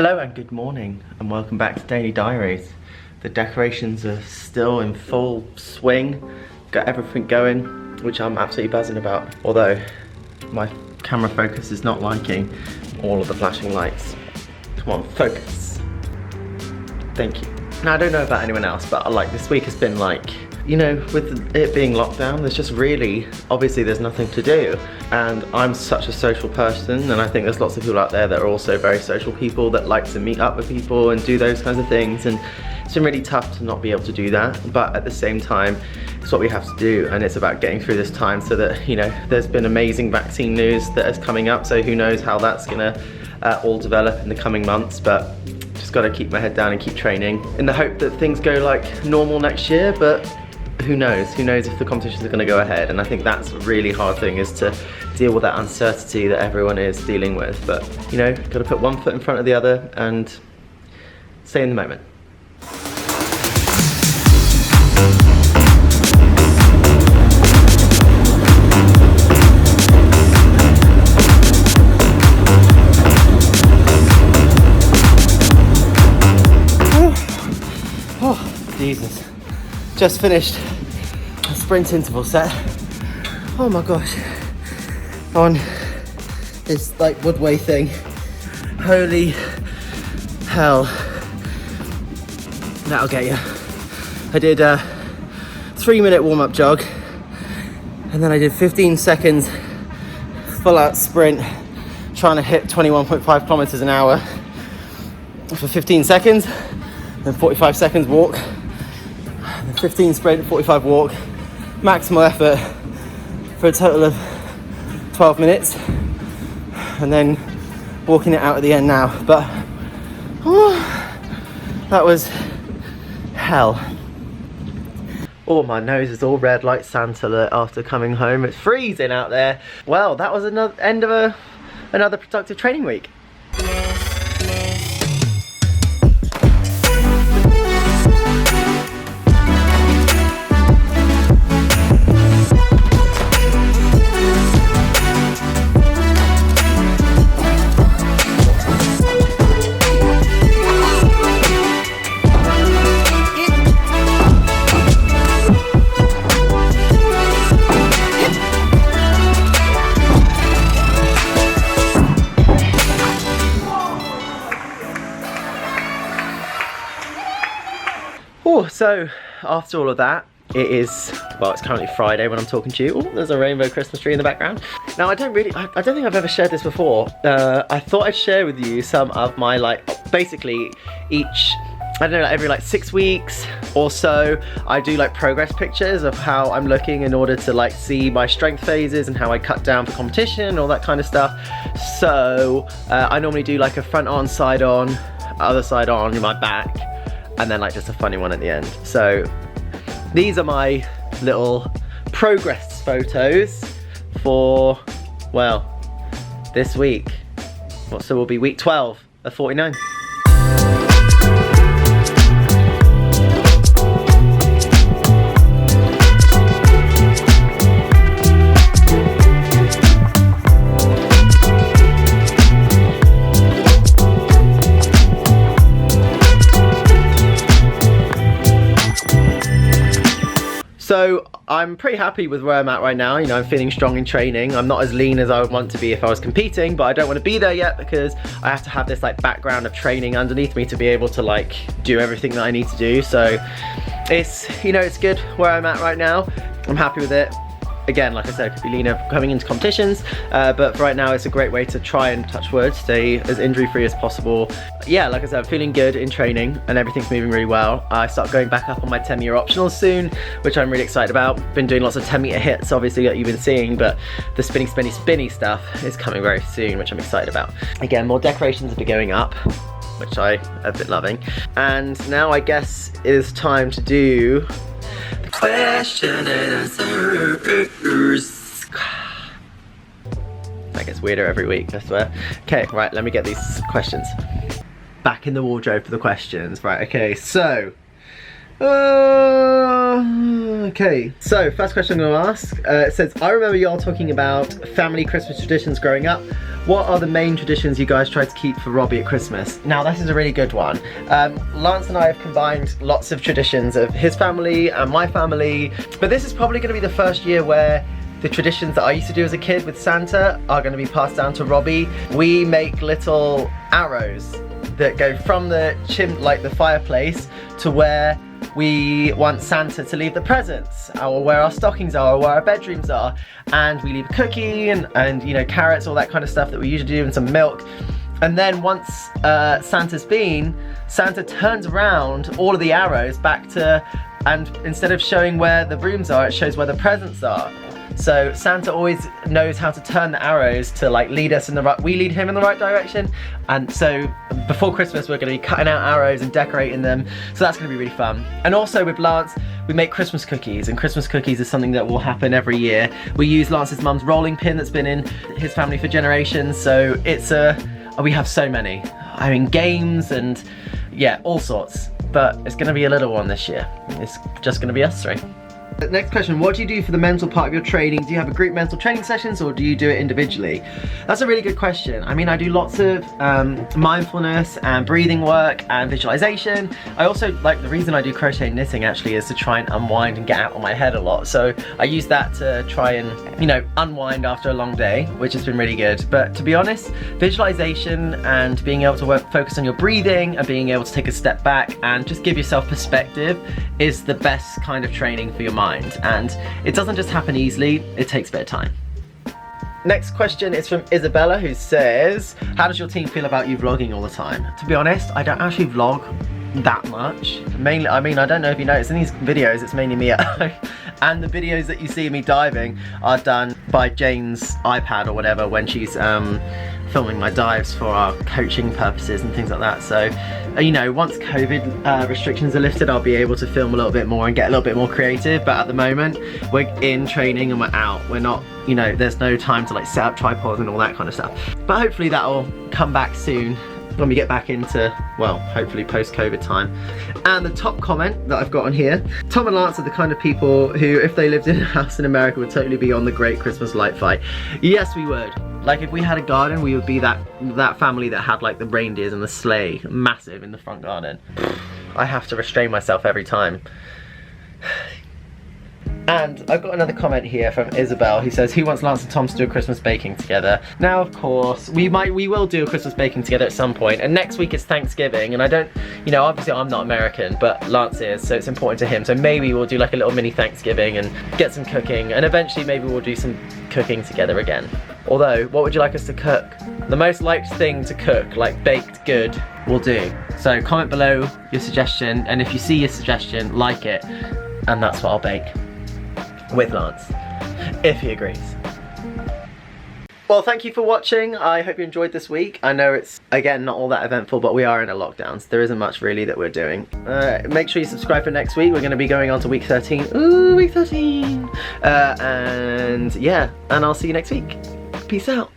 Hello and good morning and welcome back to Daily Diaries. The decorations are still in full swing, got everything going, which I'm absolutely buzzing about. Although my camera focus is not liking all of the flashing lights. Come on, focus. Thank you. Now I don't know about anyone else, but like this week has been like, you know, with it being lockdown, there's just really, obviously there's nothing to do. And I'm such a social person, and I think there's lots of people out there that are also very social people that like to meet up with people and do those kinds of things. And it's been really tough to not be able to do that. But at the same time, it's what we have to do. And it's about getting through this time so that, you know, there's been amazing vaccine news that is coming up. So who knows how that's gonna all develop in the coming months. But just gotta keep my head down and keep training in the hope that things go like normal next year. But who knows? Who knows if the competitions are going to go ahead? And I think that's a really hard thing, is to deal with that uncertainty that everyone is dealing with. But, you know, got to put one foot in front of the other and stay in the moment. Oh, Jesus. Just finished a sprint interval set. Oh my gosh. On this like woodway thing. Holy hell. That'll get you. I did a 3-minute warm-up jog, and then I did 15 seconds full out sprint trying to hit 21.5 kilometers an hour for 15 seconds, then 45 seconds walk. 15 sprint, 45 walk, maximal effort for a total of 12 minutes, and then walking it out at the end now. But that was hell. Oh, my nose is all red like Santa lit after coming home. It's freezing out there. Well, that was another end of another productive training week. So after all of that, it is, well, it's currently Friday when I'm talking to you. Oh, there's a rainbow Christmas tree in the background. Now I don't think I've ever shared this before. I thought I'd share with you some of my, like, basically each, I don't know, like every like 6 weeks or so, I do like progress pictures of how I'm looking in order to like see my strength phases and how I cut down for competition, all that kind of stuff. So I normally do like a front on, side on, other side on, in my back, and then like just a funny one at the end. So these are my little progress photos for, well, this week. So we'll be week 12 of 49. So I'm pretty happy with where I'm at right now. You know, I'm feeling strong in training. I'm not as lean as I would want to be if I was competing, but I don't want to be there yet because I have to have this like background of training underneath me to be able to like do everything that I need to do. So it's, you know, it's good where I'm at right now. I'm happy with it. Again, like I said, I could be leaner coming into competitions, but for right now it's a great way to try and, touch wood, stay as injury free as possible. Yeah, like I said, I'm feeling good in training and everything's moving really well. I start going back up on my 10-meter optionals soon, which I'm really excited about. Been doing lots of 10-meter hits, obviously, that you've been seeing, but the spinny, spinny, spinny stuff is coming very soon, which I'm excited about. Again, more decorations have been going up, which I have been loving. And now I guess it is time to do the question and answers. That gets weirder every week, I swear. Okay, right, let me get these questions back in the wardrobe for the questions. Right, okay, so Okay, so first question I'm gonna ask, it says, I remember y'all talking about family Christmas traditions growing up. What are the main traditions you guys try to keep for Robbie at Christmas? Now this is a really good one. Lance and I have combined lots of traditions of his family and my family, but this is probably gonna be the first year where the traditions that I used to do as a kid with Santa are gonna be passed down to Robbie. We make little arrows that go from the the fireplace to where we want Santa to leave the presents, or where our stockings are, or where our bedrooms are, and we leave a cookie and you know, carrots, all that kind of stuff that we usually do, and some milk. And then once Santa's been, Santa turns around all of the arrows back to, and instead of showing where the rooms are, it shows where the presents are. So Santa always knows how to turn the arrows to like lead us in the right, we lead him in the right direction. And so before Christmas we're going to be cutting out arrows and decorating them, so that's going to be really fun. And also with Lance, we make Christmas cookies, and Christmas cookies is something that will happen every year. We use Lance's mum's rolling pin that's been in his family for generations, so it's we have so many. I mean, games and yeah, all sorts. But it's going to be a little one this year. It's just going to be us three. Next question, what do you do for the mental part of your training? Do you have a group mental training sessions, or do you do it individually? That's a really good question. I mean, I do lots of mindfulness and breathing work and visualization. I also, like, the reason I do crochet and knitting actually is to try and unwind and get out of my head a lot. So I use that to try and, you know, unwind after a long day, which has been really good. But to be honest, visualization and being able to focus on your breathing and being able to take a step back and just give yourself perspective is the best kind of training for your mind. And it doesn't just happen easily, it takes a bit of time. Next question is from Isabella, who says, how does your team feel about you vlogging all the time? To be honest, I don't actually vlog that much. Mainly, I mean, I don't know if you noticed, in these videos it's mainly me at home, and the videos that you see me diving are done by Jane's iPad or whatever when she's filming my dives for our coaching purposes and things like that. So, you know, once COVID restrictions are lifted, I'll be able to film a little bit more and get a little bit more creative, but at the moment, we're in training and we're out. We're not, you know, there's no time to like set up tripods and all that kind of stuff. But hopefully that'll come back soon when we get back into, well, hopefully post-COVID time. And the top comment that I've got on here, Tom and Lance are the kind of people who, if they lived in a house in America, would totally be on the Great Christmas Light Fight. Yes, we would. Like, if we had a garden, we would be that family that had like the reindeers and the sleigh massive in the front garden. I have to restrain myself every time. And I've got another comment here from Isabel, who says, who wants Lance and Tom to do a Christmas baking together? Now, of course, we will do a Christmas baking together at some point, and next week is Thanksgiving, and I don't, you know, obviously I'm not American, but Lance is, so it's important to him, so maybe we'll do like a little mini Thanksgiving and get some cooking, and eventually maybe we'll do some cooking together again. Although, what would you like us to cook? The most liked thing to cook, like baked good, we'll do. So comment below your suggestion, and if you see your suggestion, like it, and that's what I'll bake. With Lance, if he agrees. Well, thank you for watching. I hope you enjoyed this week. I know it's, again, not all that eventful, but we are in a lockdown, so there isn't much really that we're doing. Make sure you subscribe for next week. We're going to be going on to week 13. Ooh, week 13! And yeah, and I'll see you next week. Peace out.